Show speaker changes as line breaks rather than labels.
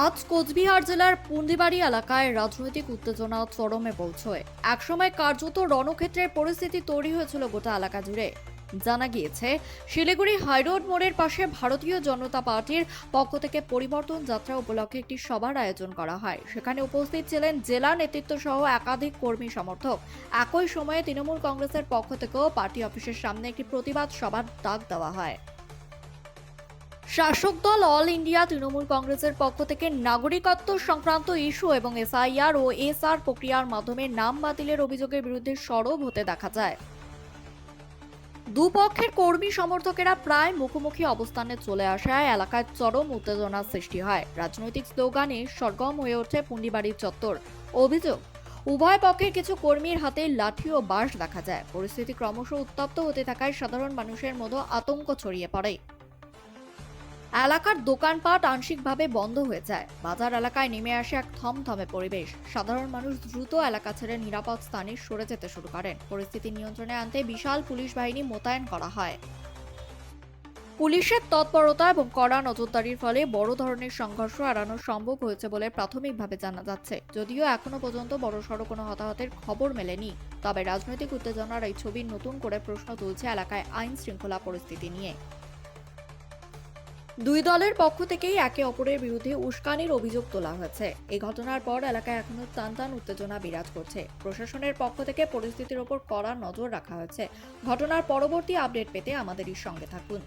আজ কোচবিহার জেলার পুন্ডিবাড়ি এলাকায় রাজনৈতিক উত্তেজনা চরমে পৌঁছয়। একসময় কার্যত রণক্ষেত্রের পরিস্থিতি তৈরি হয়েছিল গোটা এলাকা জুড়ে। জানা গিয়েছে, শিলিগুড়ি হাইরোড মোড়ের পাশে ভারতীয় জনতা পার্টির পক্ষ থেকে পরিবর্তন যাত্রা উপলক্ষে একটি সভার আয়োজন করা হয়। সেখানে উপস্থিত ছিলেন জেলা নেতৃত্ব সহ একাধিক কর্মী সমর্থক। একই সময়ে তৃণমূল কংগ্রেসের পক্ষ থেকেও পার্টি অফিসের সামনে একটি প্রতিবাদ সভার ডাক দেওয়া হয়। শাসক দল অল ইন্ডিয়া তৃণমূল কংগ্রেসের পক্ষ থেকে নাগরিকত্ব সংক্রান্ত ইস্যু এবং এসআইআর ও এসআর প্রক্রিয়ার মাধ্যমে নাম বাতিলের অভিযোগের বিরুদ্ধে সরব হতে দেখা যায়। দুপক্ষের কর্মী সমর্থকেরা প্রায় মুখোমুখি অবস্থানে চলে আসায় এলাকায় চরম উত্তেজনার সৃষ্টি হয়। রাজনৈতিক স্লোগানে সরগম হয়ে ওঠে পুন্ডিবাড়ির চত্বর। অভিযোগ, উভয় পক্ষের কিছু কর্মীর হাতে লাঠি ও বাঁশ দেখা যায়। পরিস্থিতি ক্রমশ উত্তপ্ত হতে থাকায় সাধারণ মানুষের মধ্যে আতঙ্ক ছড়িয়ে পড়ে। এলাকার দোকানপাট আংশিকভাবে বন্ধ হয়ে যায়। বাজার এলাকায় নেমে আসে এক থমথমে পরিবেশ। সাধারণ মানুষ দ্রুত এলাকা ছেড়ে নিরাপদ স্থানে সরে যেতে শুরু করেন। পরিস্থিতি নিয়ন্ত্রণে আনতে বিশাল পুলিশ বাহিনী মোতায়েন করা হয়। পুলিশের তৎপরতা এবং কড়া নজরদারির ফলে বড় ধরনের সংঘর্ষ এড়ানো সম্ভব হয়েছে বলে প্রাথমিকভাবে জানা যাচ্ছে। যদিও এখনো পর্যন্ত বড়সড় কোনো হতাহতের খবর মেলেনি, তবে রাজনৈতিক উত্তেজনার এই ছবি নতুন করে প্রশ্ন তুলছে এলাকায় আইন শৃঙ্খলা পরিস্থিতি নিয়ে। দুই দলের পক্ষ থেকেই একে অপরের বিরুদ্ধে উস্কানির অভিযোগ তোলা হয়েছে। এই ঘটনার পর এলাকায় এখনো টানটান উত্তেজনা বিরাজ করছে। প্রশাসনের পক্ষ থেকে পরিস্থিতির ওপর কড়া নজর রাখা হয়েছে। ঘটনার পরবর্তী আপডেট পেতে আমাদেরই সঙ্গে থাকুন।